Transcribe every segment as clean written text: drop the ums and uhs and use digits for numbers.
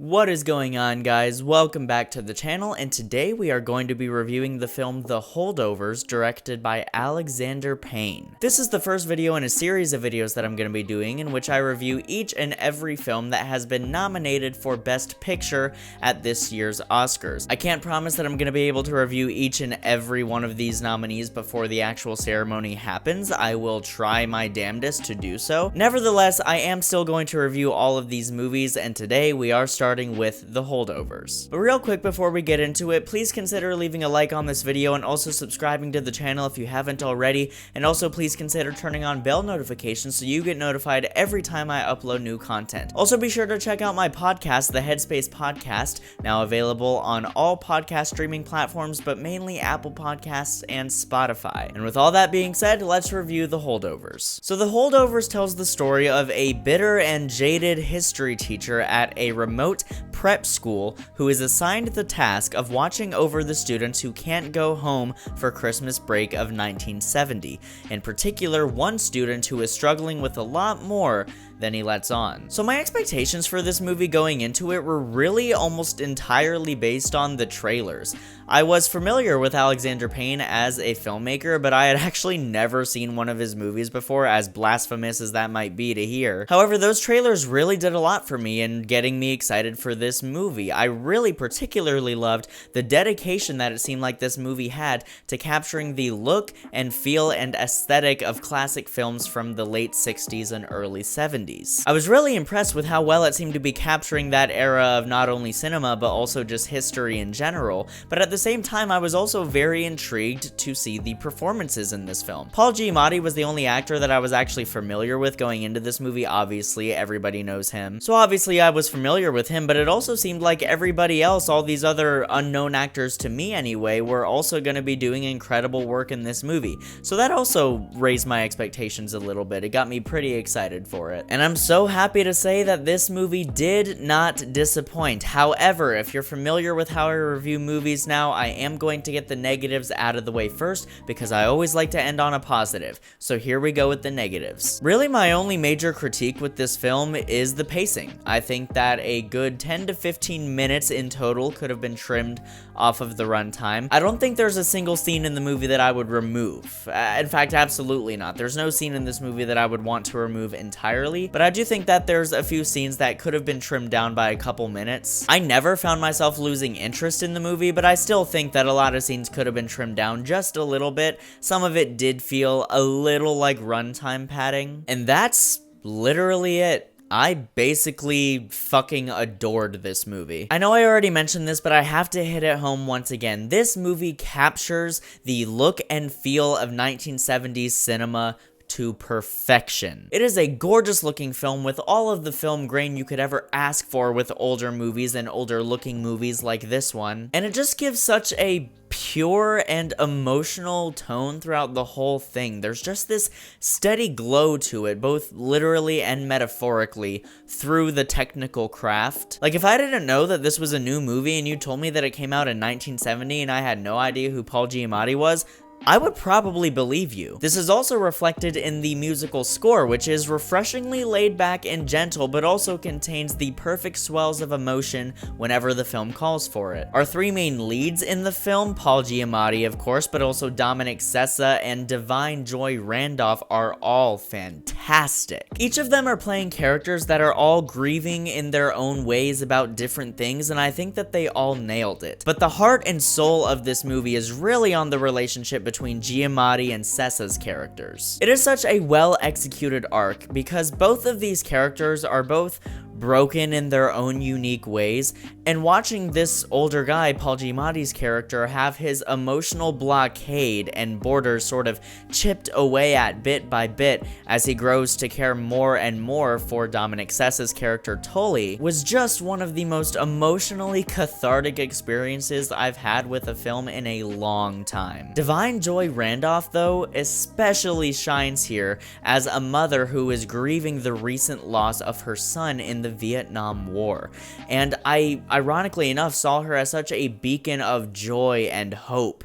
What is going on, guys? Welcome back to the channel, and today we are going to be reviewing the film The Holdovers, directed by Alexander Payne. This is the first video in a series of videos that I'm going to be doing in which I review each and every film that has been nominated for Best Picture at this year's Oscars. I can't promise that I'm going to be able to review each and every one of these nominees before the actual ceremony happens. I will try my damnedest to do so. Nevertheless, I am still going to review all of these movies, and today we are starting with The Holdovers. But real quick before we get into it, please consider leaving a like on this video and also subscribing to the channel if you haven't already, and also please consider turning on bell notifications so you get notified every time I upload new content. Also be sure to check out my podcast, the Headspace Podcast, now available on all podcast streaming platforms, but mainly Apple Podcasts and Spotify. And with all that being said, let's review The Holdovers. So The Holdovers tells the story of a bitter and jaded history teacher at a remote prep school who is assigned the task of watching over the students who can't go home for Christmas break of 1970. In particular, one student who is struggling with a lot more than he lets on. So my expectations for this movie going into it were really almost entirely based on the trailers. I was familiar with Alexander Payne as a filmmaker, but I had actually never seen one of his movies before, as blasphemous as that might be to hear. However, those trailers really did a lot for me in getting me excited for this movie. I really particularly loved the dedication that it seemed like this movie had to capturing the look and feel and aesthetic of classic films from the late 60s and early 70s. I was really impressed with how well it seemed to be capturing that era of not only cinema, but also just history in general. But at the same time, I was also very intrigued to see the performances in this film. Paul Giamatti was the only actor that I was actually familiar with going into this movie. Obviously, everybody knows him. So obviously I was familiar with him, but it also seemed like everybody else, all these other unknown actors to me anyway, were also going to be doing incredible work in this movie. So that also raised my expectations a little bit. It got me pretty excited for it. And I'm so happy to say that this movie did not disappoint. However, if you're familiar with how I review movies now, I am going to get the negatives out of the way first because I always like to end on a positive. So here we go with the negatives. Really, my only major critique with this film is the pacing. I think that a good 10 to 15 minutes in total could have been trimmed off of the runtime. I don't think there's a single scene in the movie that I would remove. In fact, absolutely not. There's no scene in this movie that I would want to remove entirely, but I do think that there's a few scenes that could have been trimmed down by a couple minutes. I never found myself losing interest in the movie, but I still think that a lot of scenes could have been trimmed down just a little bit. Some of it did feel a little like runtime padding, and that's literally it. I basically fucking adored this movie. I know I already mentioned this, but I have to hit it home once again. This movie captures the look and feel of 1970s cinema to perfection. It is a gorgeous looking film with all of the film grain you could ever ask for with older movies and older looking movies like this one. And it just gives such a pure and emotional tone throughout the whole thing. There's just this steady glow to it, both literally and metaphorically, through the technical craft. Like, if I didn't know that this was a new movie and you told me that it came out in 1970 and I had no idea who Paul Giamatti was, I would probably believe you. This is also reflected in the musical score, which is refreshingly laid back and gentle, but also contains the perfect swells of emotion whenever the film calls for it. Our three main leads in the film, Paul Giamatti of course, but also Dominic Sessa and Divine Joy Randolph, are all fantastic. Each of them are playing characters that are all grieving in their own ways about different things, and I think that they all nailed it. But the heart and soul of this movie is really on the relationship between Giamatti and Sessa's characters. It is such a well-executed arc because both of these characters are both broken in their own unique ways, and watching this older guy, Paul Giamatti's character, have his emotional blockade and borders sort of chipped away at bit by bit as he grows to care more and more for Dominic Sessa's character Tully was just one of the most emotionally cathartic experiences I've had with a film in a long time. Divine Joy Randolph, though, especially shines here as a mother who is grieving the recent loss of her son in the Vietnam War, and I, ironically enough, saw her as such a beacon of joy and hope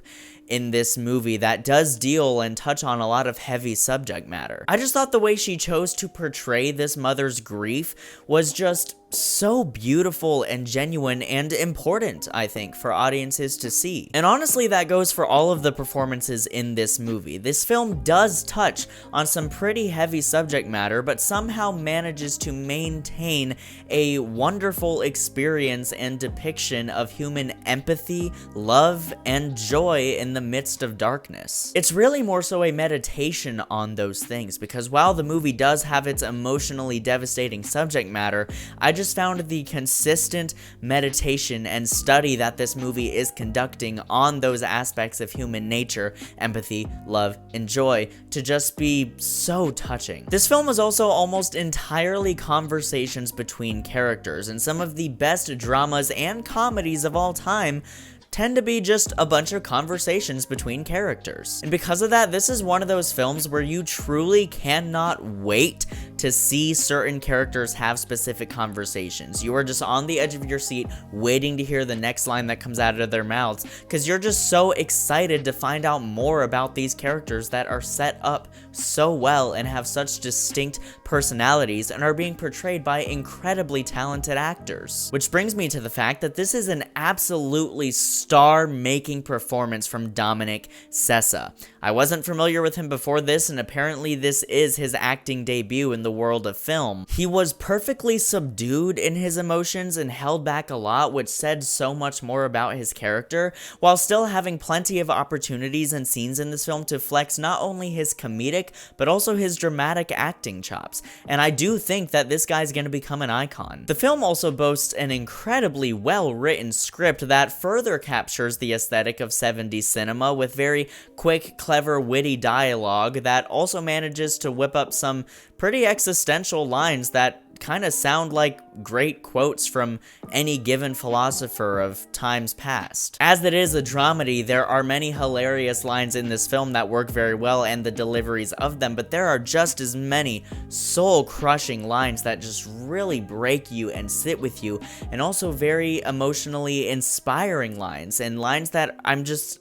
in this movie that does deal and touch on a lot of heavy subject matter. I just thought the way she chose to portray this mother's grief was just so beautiful and genuine and important, I think, for audiences to see. And honestly, that goes for all of the performances in this movie. This film does touch on some pretty heavy subject matter, but somehow manages to maintain a wonderful experience and depiction of human empathy, love, and joy in the midst of darkness. It's really more so a meditation on those things, because while the movie does have its emotionally devastating subject matter, I just found the consistent meditation and study that this movie is conducting on those aspects of human nature, empathy, love, and joy, to just be so touching. This film is also almost entirely conversations between characters, and some of the best dramas and comedies of all time tend to be just a bunch of conversations between characters. And because of that, this is one of those films where you truly cannot wait to see certain characters have specific conversations. You are just on the edge of your seat waiting to hear the next line that comes out of their mouths, because you're just so excited to find out more about these characters that are set up so well and have such distinct personalities and are being portrayed by incredibly talented actors. Which brings me to the fact that this is an absolutely star-making performance from Dominic Sessa. I wasn't familiar with him before this, and apparently this is his acting debut in the world of film. He was perfectly subdued in his emotions and held back a lot, which said so much more about his character, while still having plenty of opportunities and scenes in this film to flex not only his comedic, but also his dramatic acting chops. And I do think that this guy's gonna become an icon. The film also boasts an incredibly well-written script that further captures the aesthetic of 70s cinema with very quick, clever, witty dialogue that also manages to whip up some pretty existential lines that kind of sound like great quotes from any given philosopher of times past. As it is a dramedy, there are many hilarious lines in this film that work very well and the deliveries of them, but there are just as many soul-crushing lines that just really break you and sit with you, and also very emotionally inspiring lines, and lines that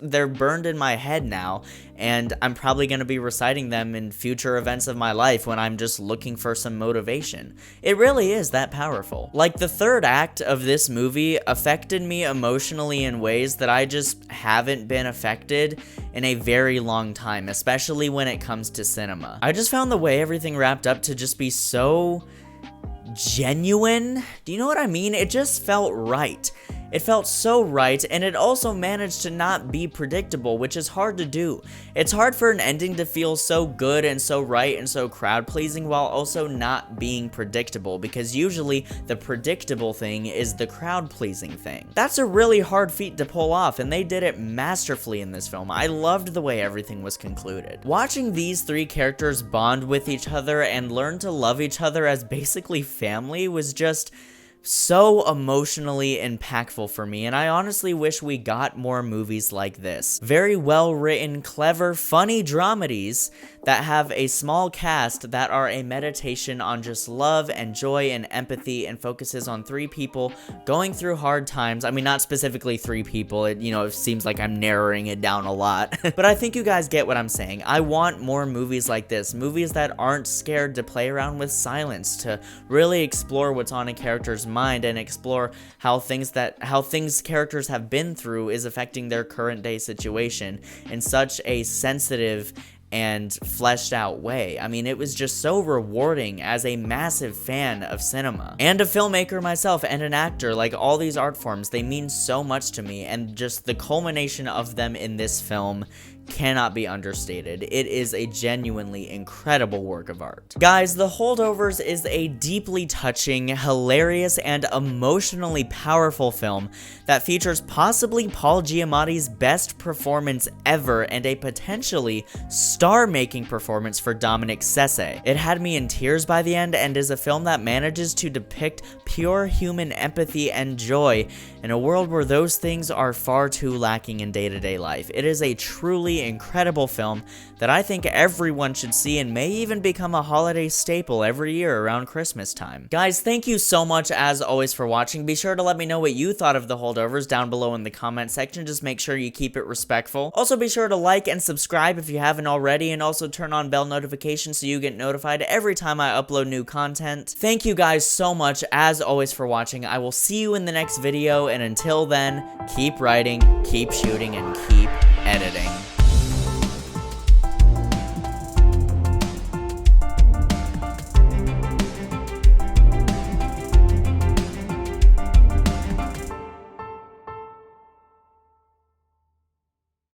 they're burned in my head now, and I'm probably going to be reciting them in future events of my life when I'm just looking for some motivation. It really is that powerful. Like, the third act of this movie affected me emotionally in ways that I just haven't been affected in a very long time, especially when it comes to cinema. I just found the way everything wrapped up to just be so genuine. Do you know what I mean? It just felt right. It felt so right, and it also managed to not be predictable, which is hard to do. It's hard for an ending to feel so good and so right and so crowd-pleasing while also not being predictable, because usually the predictable thing is the crowd-pleasing thing. That's a really hard feat to pull off, and they did it masterfully in this film. I loved the way everything was concluded. Watching these three characters bond with each other and learn to love each other as basically family was just so emotionally impactful for me, and I honestly wish we got more movies like this. Very well written, clever, funny dramedies that have a small cast that are a meditation on just love and joy and empathy, and focuses on three people going through hard times. I mean, not specifically three people, it seems like I'm narrowing it down a lot, but I think you guys get what I'm saying. I want more movies like this, movies that aren't scared to play around with silence, to really explore what's on a character's mind and explore how things characters have been through is affecting their current day situation in such a sensitive and fleshed out way. I mean, it was just so rewarding as a massive fan of cinema and a filmmaker myself and an actor. Like, all these art forms, they mean so much to me, and just the culmination of them in this film cannot be understated. It is a genuinely incredible work of art. Guys, The Holdovers is a deeply touching, hilarious, and emotionally powerful film that features possibly Paul Giamatti's best performance ever and a potentially star-making performance for Dominic Sessa. It had me in tears by the end, and is a film that manages to depict pure human empathy and joy in a world where those things are far too lacking in day-to-day life. It is a truly incredible film that I think everyone should see, and may even become a holiday staple every year around Christmas time. Guys, thank you so much as always for watching. Be sure to let me know what you thought of The Holdovers down below in the comment section. Just make sure you keep it respectful. Also, be sure to like and subscribe if you haven't already. already, and also turn on bell notifications so you get notified every time I upload new content. Thank you guys so much, as always, for watching. I will see you in the next video, and until then, keep writing, keep shooting, and keep editing.